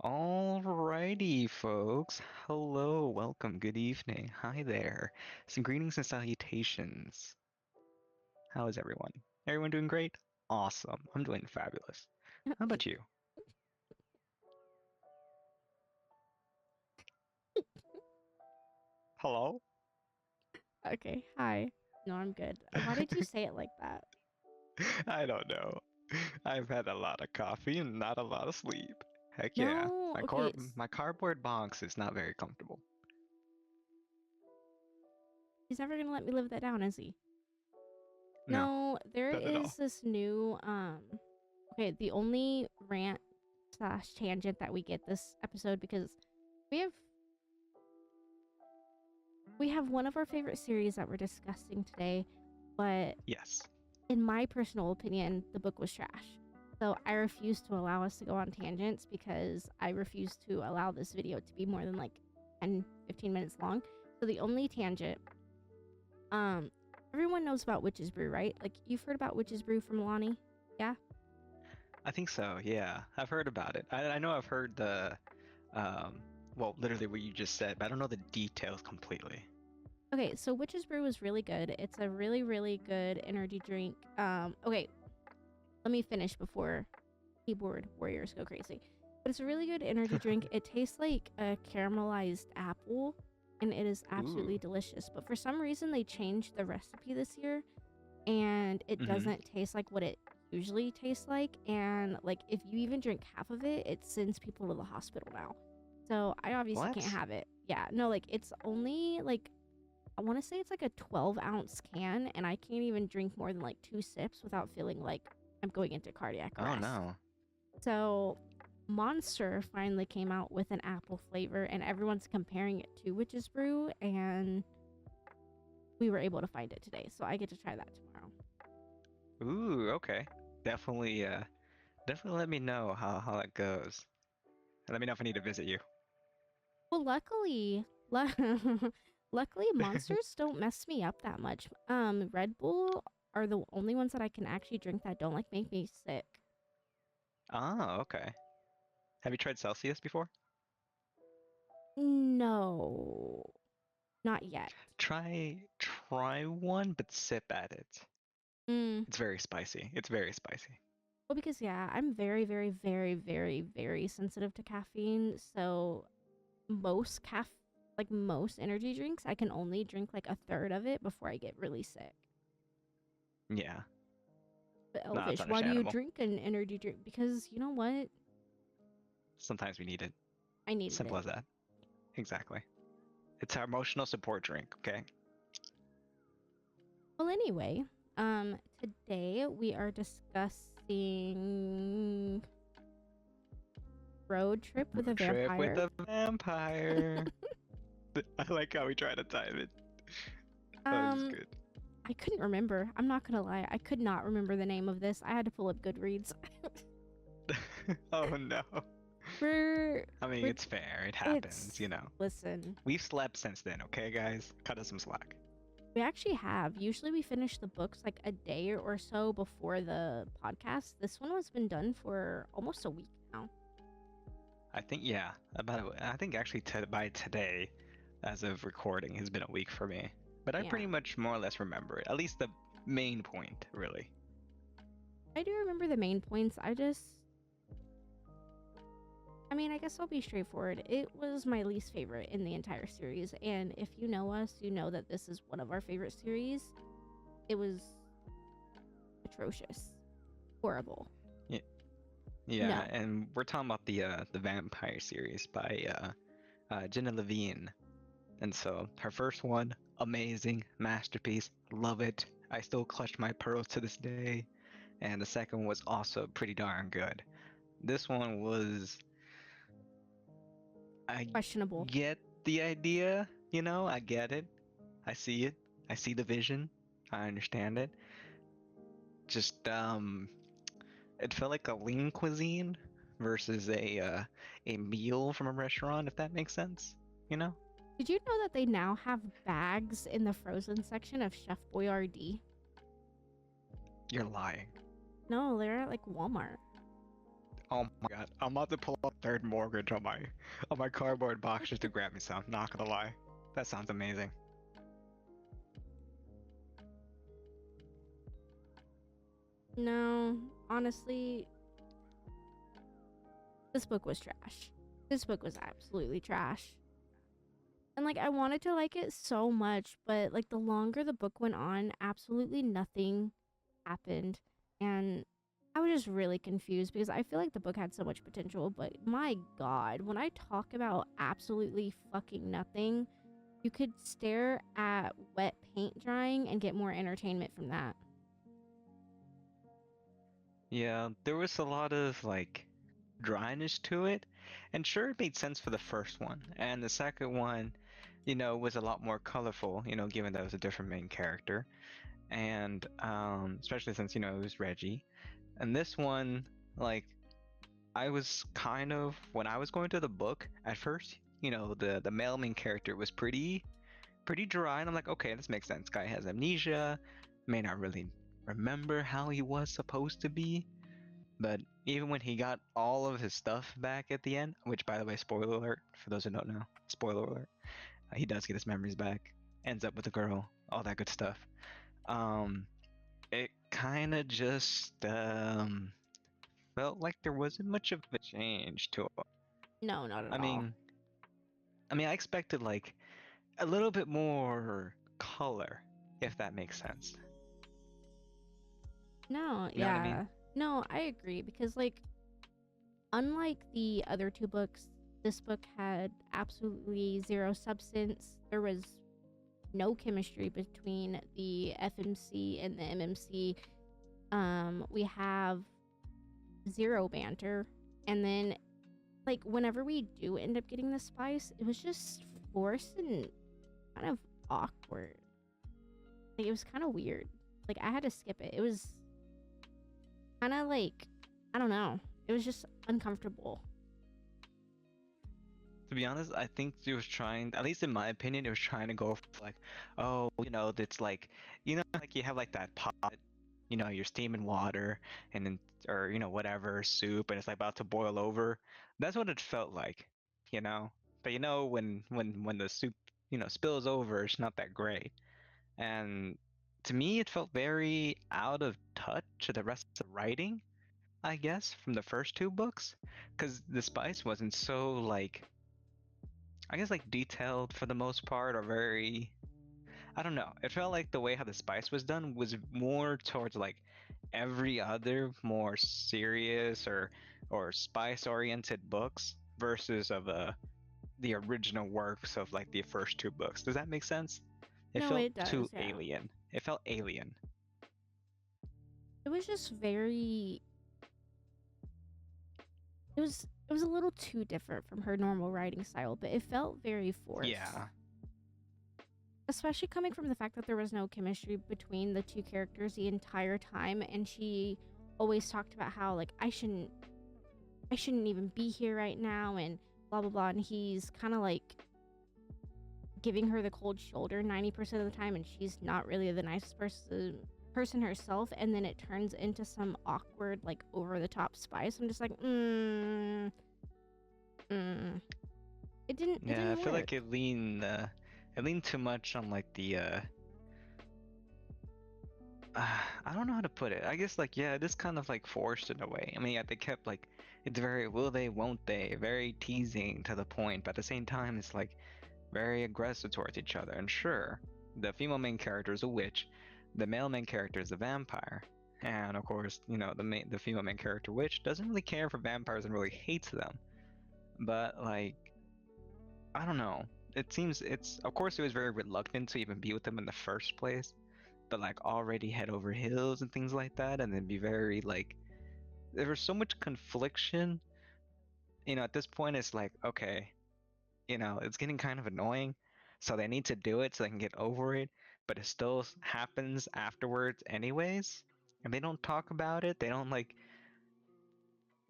Alrighty, folks. Hello, welcome, good evening. Hi there. Some greetings and salutations. How is everyone? Everyone doing great? Awesome. I'm doing fabulous. How about you? Hello? Okay, hi. No, I'm good. Why did you say it like that? I don't know. I've had a lot of coffee and not a lot of sleep. Heck yeah. No, My okay, car my cardboard box is not very comfortable. he's never gonna let me live that down, is he? No, No, there not at all. is this new, okay, the only rant slash tangent that we get this episode because we have we have one of our favorite series that we're discussing today, but Yes. in my personal opinion, the book was trash. So I refuse to allow us to go on tangents because I refuse to allow this video to be more than like 10, 15 minutes long. So the only tangent, um, everyone knows about Witch's Brew, right? Like you've heard about Witch's Brew from Lonnie? Yeah? I think so, yeah. I've heard about it. I know I've heard um, well, literally what you just said, but I don't know the details completely. Okay, so Witch's Brew is really good. It's a really, really good energy drink. Okay, let me finish before keyboard warriors go crazy. But it's a really good energy drink. It tastes like a caramelized apple and it is absolutely Ooh. delicious. But for some reason, they changed the recipe this year and it Mm-hmm. doesn't taste like what it usually tastes like. And like, if you even drink half of it, it sends people to the hospital now. So I obviously can't What? have it. Yeah, no, like, it's only like, I want to say it's like a 12-ounce can, and I can't even drink more than like 2 sips without feeling like I'm going into cardiac Oh arrest. no. So Monster finally came out with an apple flavor, and everyone's comparing it to Witch's Brew, and we were able to find it today, so I get to try that tomorrow. Ooh, okay. Definitely, definitely let me know how that goes. And let me know if I need to visit you. Well, luckily, monsters don't mess me up that much. Red Bull are the only ones that I can actually drink that don't like make me sick. Ah, okay. Have you tried Celsius before? No, not yet. Try one, but sip at it. Mm. It's very spicy. It's very spicy. Well, because yeah, I'm very, very, very, very, very sensitive to caffeine. So most energy drinks, I can only drink like a third of it before I get really sick. Yeah. But No, that's Elvish, why do you understandable. drink an energy drink? Because you know what? Sometimes we need it. I needed Simple it. as that. Exactly. It's our emotional support drink, okay? Well, anyway, today we are discussing Road Trip with a Road trip with Vampire. a vampire. I like how we try to time it. That was um, good. I couldn't remember. I'm not gonna lie. I could not remember the name of this. I had to pull up Goodreads. Oh no. we're I mean, we're it's fair. It happens, you it's know. listen. We've slept since then, okay, guys? Cut us some slack. We actually have. Usually we finish the books like a day or so before the podcast. This one has been done for almost a week now. I think, yeah, I think actually by today, as of recording, has been a week for me. But I Yeah. pretty much more or less remember it. At least the main point, really. I do remember the main points. I mean, I guess I'll be straightforward. It was my least favorite in the entire series. And if you know us, you know that this is one of our favorite series. It was atrocious. Horrible. Yeah, yeah, No. and we're talking about the Vampire series by Jenna Levine. And so her first one, amazing, masterpiece, love it. I still clutch my pearls to this day. And the second was also pretty darn good. This one was, I Questionable. get the idea, I get it. I see it. I see the vision. I understand it. Just it felt like a lean cuisine versus a meal from a restaurant, if that makes sense, you know? Did you know that they now have bags in the frozen section of Chef Boyardee? You're lying. No, they're at like Walmart. Oh my god, I'm about to pull up third mortgage on my cardboard box just to grab me some. Not gonna lie, that sounds amazing. No, honestly, this book was trash. This book was absolutely trash. And like I wanted to like it so much, but like the longer the book went on, absolutely nothing happened. And I was just really confused because I feel like the book had so much potential, but my god, when I talk about absolutely fucking nothing, you could stare at wet paint drying and get more entertainment from that. Yeah, there was a lot of like dryness to it, and sure it made sense for the first one, and the second one, was a lot more colorful, given that it was a different main character, and especially since it was Reggie. And this one, like, I was kind of when I was going to the book at first, the male main character was pretty dry, and I'm like, okay, this makes sense. Guy has amnesia, may not really remember how he was supposed to be, but even when he got all of his stuff back at the end, which by the way, spoiler alert for those who don't know, spoiler alert, he does get his memories back, ends up with a girl, all that good stuff. Um, it kind of just felt like there wasn't much of a change to it. No, not at I all. mean, I expected like a little bit more color, if that makes sense. No, You know what I mean? yeah. No, I agree because like unlike the other two books, this book had absolutely zero substance. There was no chemistry between the FMC and the MMC. We have zero banter. And then, like, whenever we do end up getting the spice, it was just forced and kind of awkward. Like, it was kind of weird. Like, I had to skip it. It was kind of like, I don't know. It was just uncomfortable. To be honest, I think it was trying, at least in my opinion, it was trying to go for like, oh, it's like, like you have like that pot, you're steaming water and then, or, whatever, soup, and it's like about to boil over. That's what it felt like, you know? But when the soup, spills over, it's not that great. And to me, it felt very out of touch to the rest of the writing, I guess, from the first two books, because the spice wasn't so like I guess like detailed for the most part, or very I don't know. It felt like the way how the spice was done was more towards like every other more serious or spice oriented books versus of the original works of like the first two books. Does that make sense? It No, felt it does, too yeah. alien. It felt alien. It was just very it was a little too different from her normal writing style, but it felt very forced. Yeah. Especially coming from the fact that there was no chemistry between the two characters the entire time, and she always talked about how like I shouldn't even be here right now and blah blah blah, and he's kind of like giving her the cold shoulder 90% of the time, and she's not really the nicest person herself, and then it turns into some awkward like over the top spice. I'm just like it Yeah, I didn't feel work. like it leaned too much on like the I don't know how to put it. I guess like yeah, it is kind of like forced in a way. I mean, yeah, they kept like it's very will they, won't they, very teasing to the point, but at the same time, it's like very aggressive towards each other. And sure, the female main character is a witch, the male main character is a vampire, and of course, the female main character witch doesn't really care for vampires and really hates them. But like I don't know. It seems it's of course he was very reluctant to even be with them in the first place, but like already head over heels and things like that, and then be very like there was so much confliction. At this point it's like, okay, it's getting kind of annoying. So they need to do it so they can get over it, but it still happens afterwards anyways. And they don't talk about it. They don't like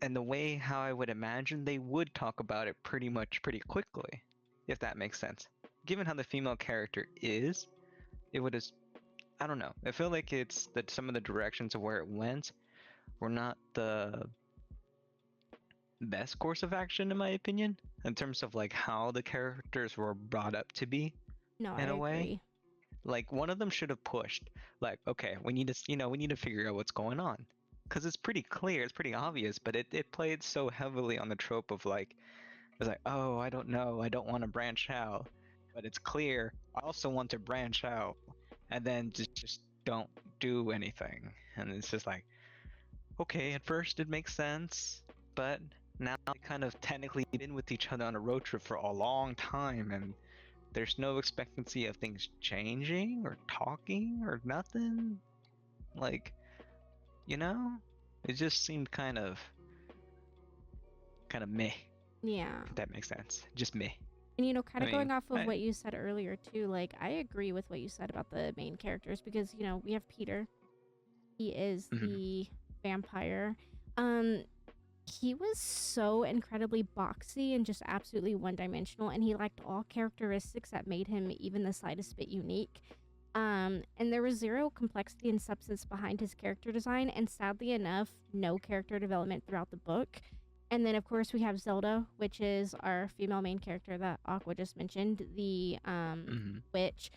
and the way how I would imagine they would talk about it pretty much pretty quickly, if that makes sense. Given how the female character is, it would have I don't know. I feel like it's that some of the directions of where it went were not best course of action in my opinion, in terms of like how the characters were brought up to be No, I in a way. agree. Like one of them should have pushed, like, okay, we need to, we need to figure out what's going on, because it's pretty clear, it's pretty obvious, but it played so heavily on the trope of like, it's like, oh, I don't know, I don't want to branch out, but it's clear I also want to branch out, and then just don't do anything, and it's just like, okay, at first it makes sense, but now they kind of technically been with each other on a road trip for a long time, and there's no expectancy of things changing or talking or nothing. Like, you know, it just seemed kind of meh. Yeah. If that makes sense. Just meh. And kind I of going mean, off of what you said earlier too, like I agree with what you said about the main characters because we have Peter. He is mhm. the vampire. Um, he was so incredibly boxy and just absolutely one-dimensional, and he lacked all characteristics that made him even the slightest bit unique. And there was zero complexity and substance behind his character design, and sadly enough, no character development throughout the book. And then, of course, we have Zelda, which is our female main character that Aqua just mentioned, the Mhm. witch.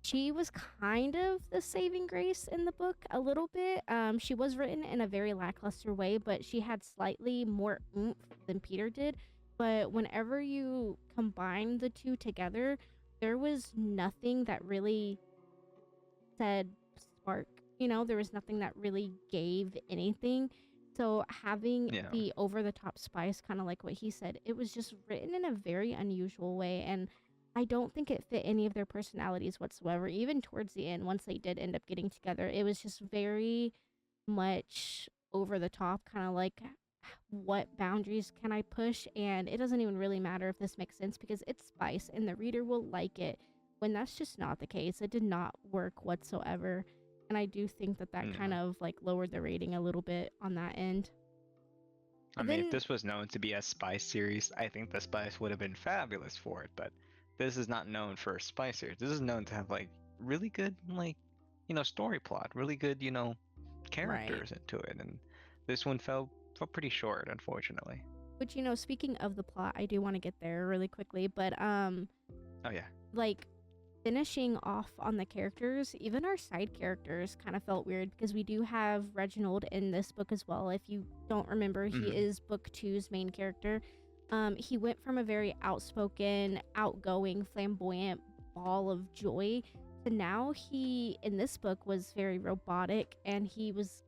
She was kind of the saving grace in the book a little bit. She was written in a very lackluster way, but she had slightly more oomph than Peter did. But whenever you combine the two together, there was nothing that really said spark. There was nothing that really gave anything. So having Yeah. the over the top spice, kind of like what he said, it was just written in a very unusual way. And I don't think it fit any of their personalities whatsoever. Even towards the end, once they did end up getting together, it was just very much over the top, kind of like what boundaries can I push? And it doesn't even really matter if this makes sense because it's spice and the reader will like it. When that's just not the case, it did not work whatsoever. And I do think that that kind Yeah. of like lowered the rating a little bit on that end. I But mean, if then, this was known to be a spy series, I think the spice would have been fabulous for it, but this is not known for a spy series. This is known to have like really good like, story plot, really good, right. characters into it, and this one felt pretty short, unfortunately. Which, speaking of the plot, I do want to get there really quickly. But, Oh yeah. like, finishing off on the characters, even our side characters kind of felt weird because we do have Reginald in this book as well. If you don't remember, he Mhm. is book two's main character. He went from a very outspoken, outgoing, flamboyant ball of joy to now he, in this book, was very robotic and he was,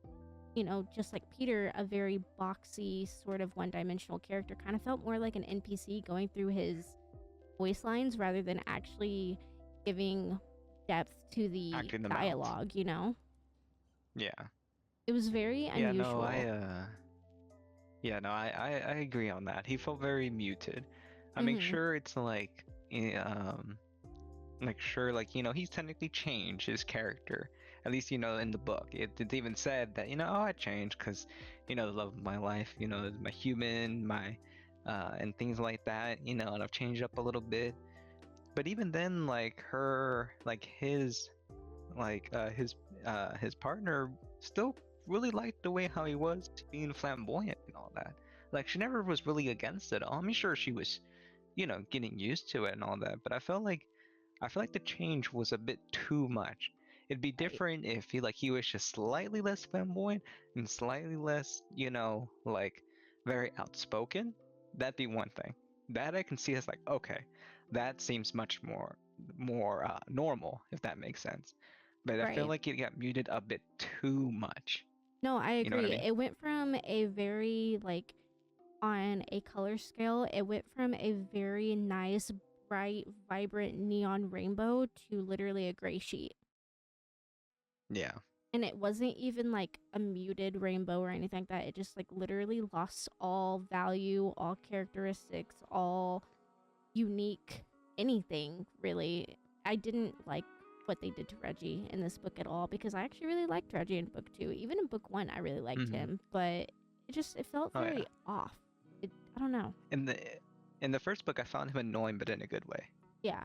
just like Peter, a very boxy, sort of one dimensional character. Kind of felt more like an NPC going through his voice lines rather than actually giving depth to the Acting them out. dialogue. Yeah. It was very Yeah, no, unusual. I agree on that. He felt very muted. I make Mm-hmm. sure it's like sure, like, he's technically changed his character. At least, in the book. It even said that, oh, I changed because, the love of my life, my human, my and things like that, and I've changed up a little bit. But even then, like his partner still really liked the way how he was being flamboyant and all that. Like she never was really against it all. I mean, sure she was, getting used to it and all that, but I feel like the change was a bit too much. It'd be Right. different if he was just slightly less flamboyant and slightly less, like very outspoken. That'd be one thing. That I can see as like, okay, that seems much more normal, if that makes sense. But I feel Right. like it got muted a bit too much. No, I You know what I agree. mean? It went from a very, like, on a color scale, it went from a very nice, bright, vibrant neon rainbow to literally a gray sheet. Yeah. And it wasn't even like a muted rainbow or anything like that. It just like literally lost all value, all characteristics, all unique anything really. I didn't like what they did to Reggie in this book at all because I actually really liked Reggie in book two. Even in book one, I really liked Hmm. him, but it felt Oh yeah. very off. I don't know. In the in the first book, I found him annoying, but in a good way. Yeah.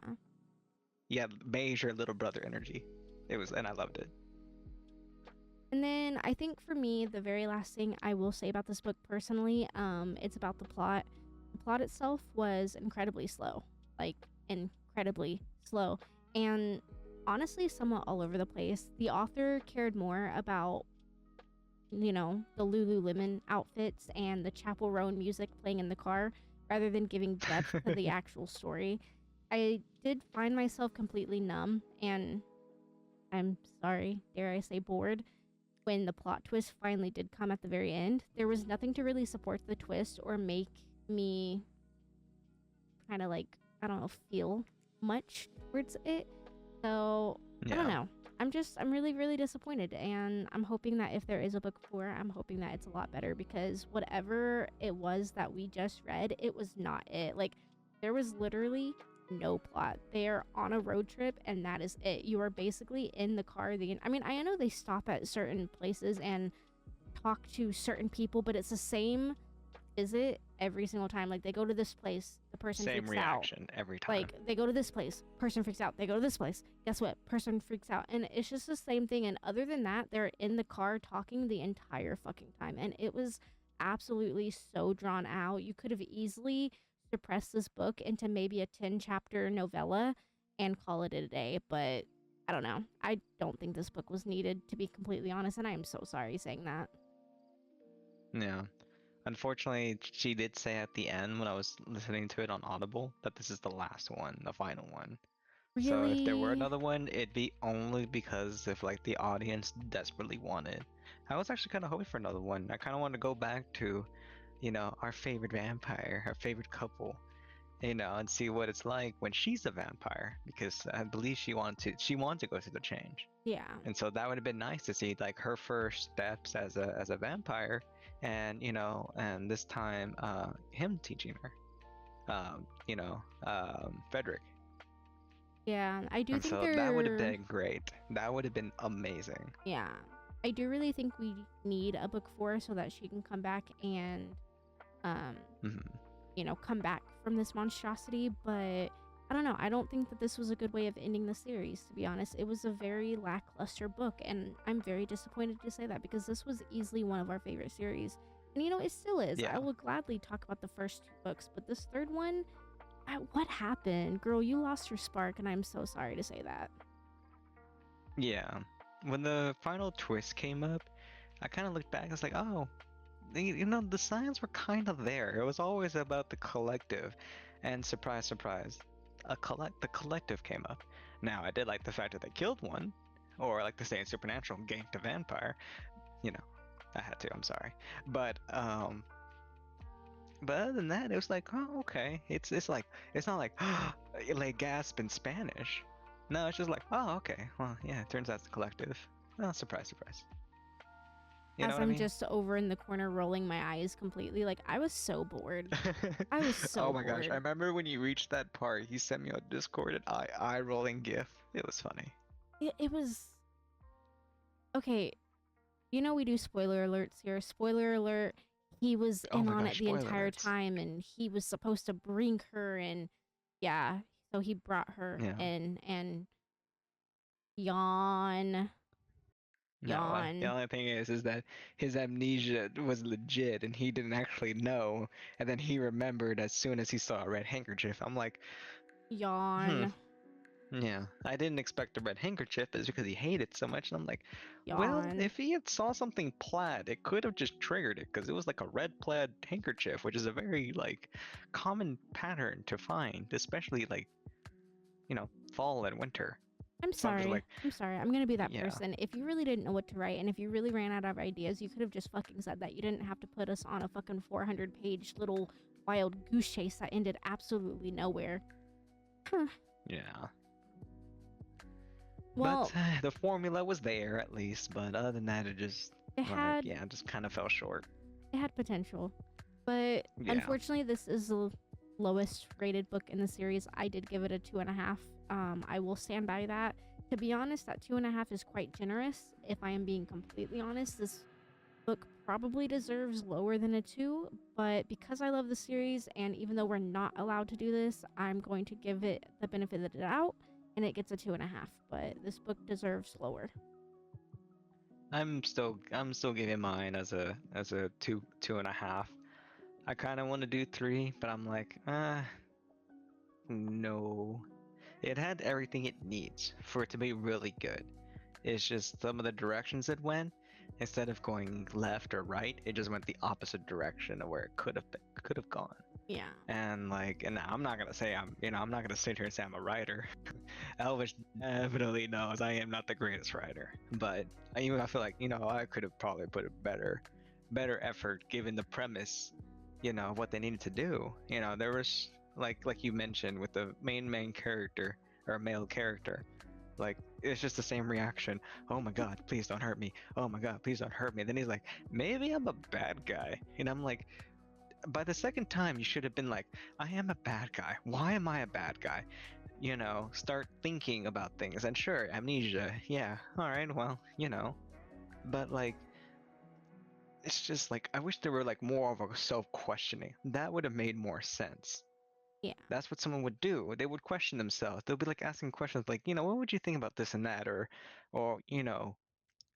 He had major little brother energy. And I loved it. And then I think for me, the very last thing I will say about this book personally, it's about the plot. The plot itself was incredibly slow, like incredibly slow, and honestly, somewhat all over the place. The author cared more about, the Lululemon outfits and the Chapel Roan music playing in the car rather than giving depth to the actual story. I did find myself completely numb and, I'm sorry, dare I say, bored when the plot twist finally did come at the very end. There was nothing to really support the twist or make me kind of like, I don't know, feel much towards it. So, I don't Yeah. know. I'm really, really disappointed. And I'm hoping that if there is a book four, I'm hoping that it's a lot better because whatever it was that we just read, it was not it. Like, there was literally no plot. They are on a road trip and that is it. You are basically in the car. I mean, I know they stop at certain places and talk to certain people, but it's the same visit every single time. Like, they go to this place, the person Same freaks out. reaction every time. Like, they go to this place, person freaks out. They go to this place, guess what? Person freaks out. And it's just the same thing. And other than that, they're in the car talking the entire fucking time. And it was absolutely so drawn out. You could have easily suppressed this book into maybe a 10 chapter novella and call it a day. But I don't know. I don't think this book was needed, to be completely honest. And I am so sorry saying that. Yeah. Unfortunately, she did say at the end when I was listening to it on Audible that this is the last one, the final one. So if there were Really? another one, it'd be only because if like the audience desperately wanted. I was actually kind of hoping for another one. I kind of want to go back to, our favorite vampire, our favorite couple, and see what it's like when she's a vampire because I believe she wanted to go through the change. Yeah. And so that would have been nice to see like her first steps as a vampire, and and this time him teaching her, Frederick. Yeah. I do And think so that would have they're. been great. That would have been amazing. Yeah. I do really think we need a book four so that she can come back and, um, Hmm. come back from this monstrosity. But I don't know. I don't think that this was a good way of ending the series, to be honest. It was a very lackluster book, and I'm very disappointed to say that because this was easily one of our favorite series. And it still is. I Yeah. will gladly talk about the first two books, but this third one, what happened? Girl, you lost your spark, and I'm so sorry to say that. Yeah. When the final twist came up, I kind of looked back. I was like, oh, the signs were kind of there. It was always about the collective, and surprise, surprise, the collective came up. Now, I did like the fact that they killed one, or like they say in Supernatural, ganked a vampire. You know, I had to. I'm sorry, but other than that, it was like, oh, okay. It's like it's not like like gasp in Spanish. No, it's just like, oh, okay. Well, yeah. It turns out it's the collective. Oh, surprise, surprise. You know As what I I'm mean? just over in the corner rolling my eyes completely, like, I was so bored. I was Oh so my gosh! I bored. remember when you reached that part, he sent me a Discord and eye rolling gif. It was funny. It was okay. We do spoiler alerts here. Spoiler alert, he was Oh in my on gosh! it the Spoiler entire alerts. time and he was supposed to bring her and yeah, so he brought her Yeah. in and yawn, No, the yawn, only thing is that his amnesia was legit and he didn't actually know, and then he remembered as soon as he saw a red handkerchief. I'm like, hmm, yawn, yeah. I didn't expect a red handkerchief, but it's because he hated it so much. And I'm like, well, yawn. if he had saw something plaid, it could have just triggered it because it was like a red plaid handkerchief, which is a very like common pattern to find, especially like fall and winter. I'm So I'm just sorry. like, I'm sorry. I'm gonna be that yeah. person. If you really didn't know what to write and if you really ran out of ideas, you could have just fucking said that. You didn't have to put us on a fucking 400-page little wild goose chase that ended absolutely nowhere. Huh. Yeah. But Well, the formula was there at least, but other than that, it just it like had yeah, just kind of fell short. it had potential, but Yeah. unfortunately, this is the lowest rated book in the series. I did give it a 2.5. I will stand by that. To be honest, that 2.5 is quite generous. If I am being completely honest, this book probably deserves lower than a 2, but because I love the series and even though we're not allowed to do this, I'm going to give it the benefit of the doubt and it gets a 2.5, but this book deserves lower. I'm still giving mine as a 2.5. I kind of want to do 3, but I'm like, no. It had everything it needs for it to be really good. It's just some of the directions it went, instead of going left or right, it just went the opposite direction of where it could have gone. Yeah. And like, and I'm not gonna say I'm not gonna sit here and say I'm a writer. Elvish definitely knows I am not the greatest writer, but I feel like I could have probably put a better effort given the premise, what they needed to do. There was like you mentioned with the main character or male character, like it's just the same reaction. Oh my God, please don't hurt me. Oh my God, please don't hurt me. Then he's like, maybe I'm a bad guy, and I'm like, by the second time you should have been like, I am a bad guy. Why am I a bad guy? Start thinking about things. And sure, amnesia. Yeah, all right, well, but like it's just like I wish there were like more of a self-questioning. That would have made more sense. Yeah. That's what someone would do. They would question themselves. They'll be like asking questions like, what would you think about this and that, or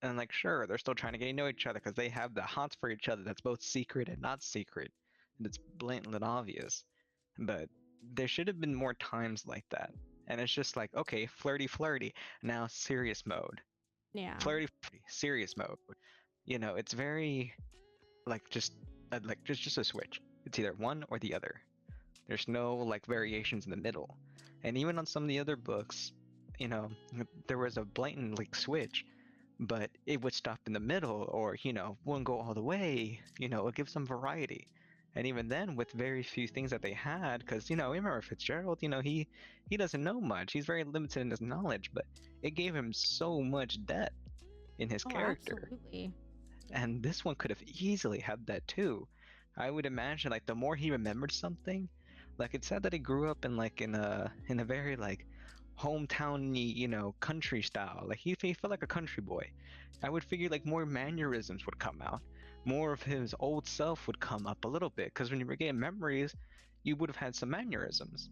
and like sure, they're still trying to get to know each other because they have the hots for each other. That's both secret and not secret, and it's blatant and obvious. But there should have been more times like that. And it's just like, okay, flirty, flirty. Now serious mode. Yeah. Flirty, flirty, serious mode. It's very like just a switch. It's either one or the other. There's no like variations in the middle. And even on some of the other books, you know, there was a blatant like switch, but it would stop in the middle or, wouldn't go all the way. It gives some variety. And even then, with very few things that they had, because remember Fitzgerald, he doesn't know much. He's very limited in his knowledge, but it gave him so much depth in his Oh, character. absolutely. And this one could have easily had that too. I would imagine like the more he remembered something, like it said that he grew up in a very like hometowny, country style. Like he felt like a country boy. I would figure like more mannerisms would come out, more of his old self would come up a little bit. Because when you regain memories, you would have had some mannerisms.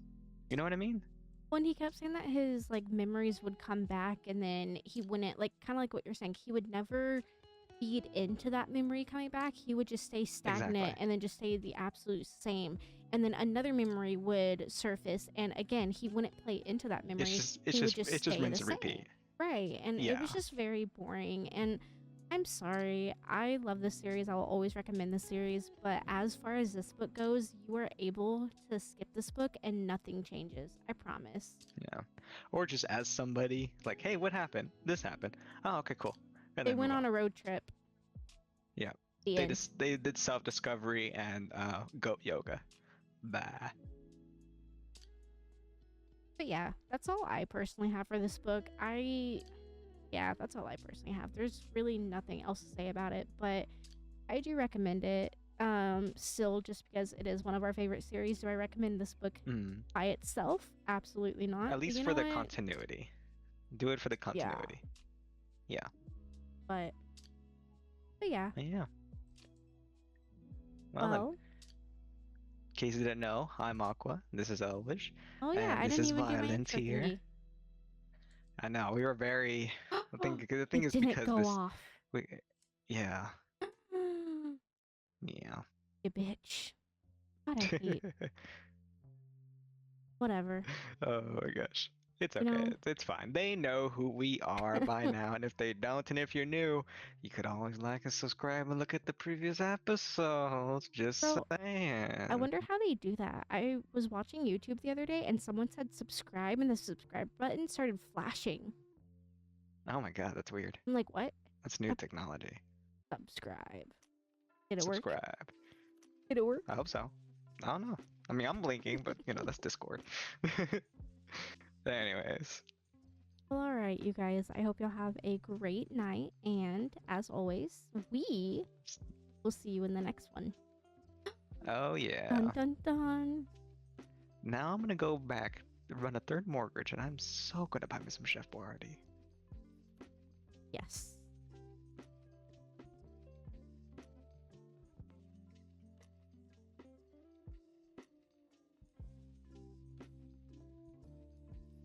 You know what I mean? When he kept saying that his like memories would come back and then he wouldn't like kind of like what you're saying, he would never feed into that memory coming back. He would just stay Exactly. stagnant and then just stay the absolute same. And then another memory would surface and again he wouldn't play into that It's memory. just it's He would just just it's just stay the rinse and same. repeat. Right. And it Yeah. was just very boring. And I'm sorry. I love this series. I will always recommend this series. But as far as this book goes, you are able to skip this book and nothing changes. I promise. Yeah. Or just as somebody like, hey, what happened? This happened. Oh, okay, cool. And They then went move on on. a road trip. Yeah. The They end. just they did self-discovery and goat yoga. Bah. But yeah, that's all I personally have for this book. Yeah, that's all I personally have. There's really nothing else to say about it, but I do recommend it. Still, just because it is one of our favorite series, do I recommend this book Mm. by itself? Absolutely not. At But least you for know the what? continuity. Do it for the Yeah, continuity. Yeah. but yeah. Yeah. Well then, Well, in case you didn't know, I'm Aqua. This is Elvish, oh yeah, and I this didn't is even do my Violent intro here. thingy. I know we were very. The thing It is didn't because go this. off. We. Yeah. Yeah. You bitch. God, I hate. Whatever. Oh my gosh. It's You okay. know, It's fine. They know who we are by now, and if they don't, and if you're new, you could always like and subscribe and look at the previous episodes. Just bro. I saying. wonder how they do that. I was watching YouTube the other day and someone said subscribe and the subscribe button started flashing. Oh my god, that's weird. I'm like, what? That's new technology. Subscribe. Did it work? Subscribe. Did it work? I hope so. I don't know. I mean, I'm blinking, but that's Discord. Anyways. Well, all right, you guys. I hope you'll have a great night. And as always, we will see you in the next one. Oh yeah. Dun dun dun. Now I'm gonna go back, run a third mortgage, and I'm so gonna buy me some Chef Boyardee. Yes.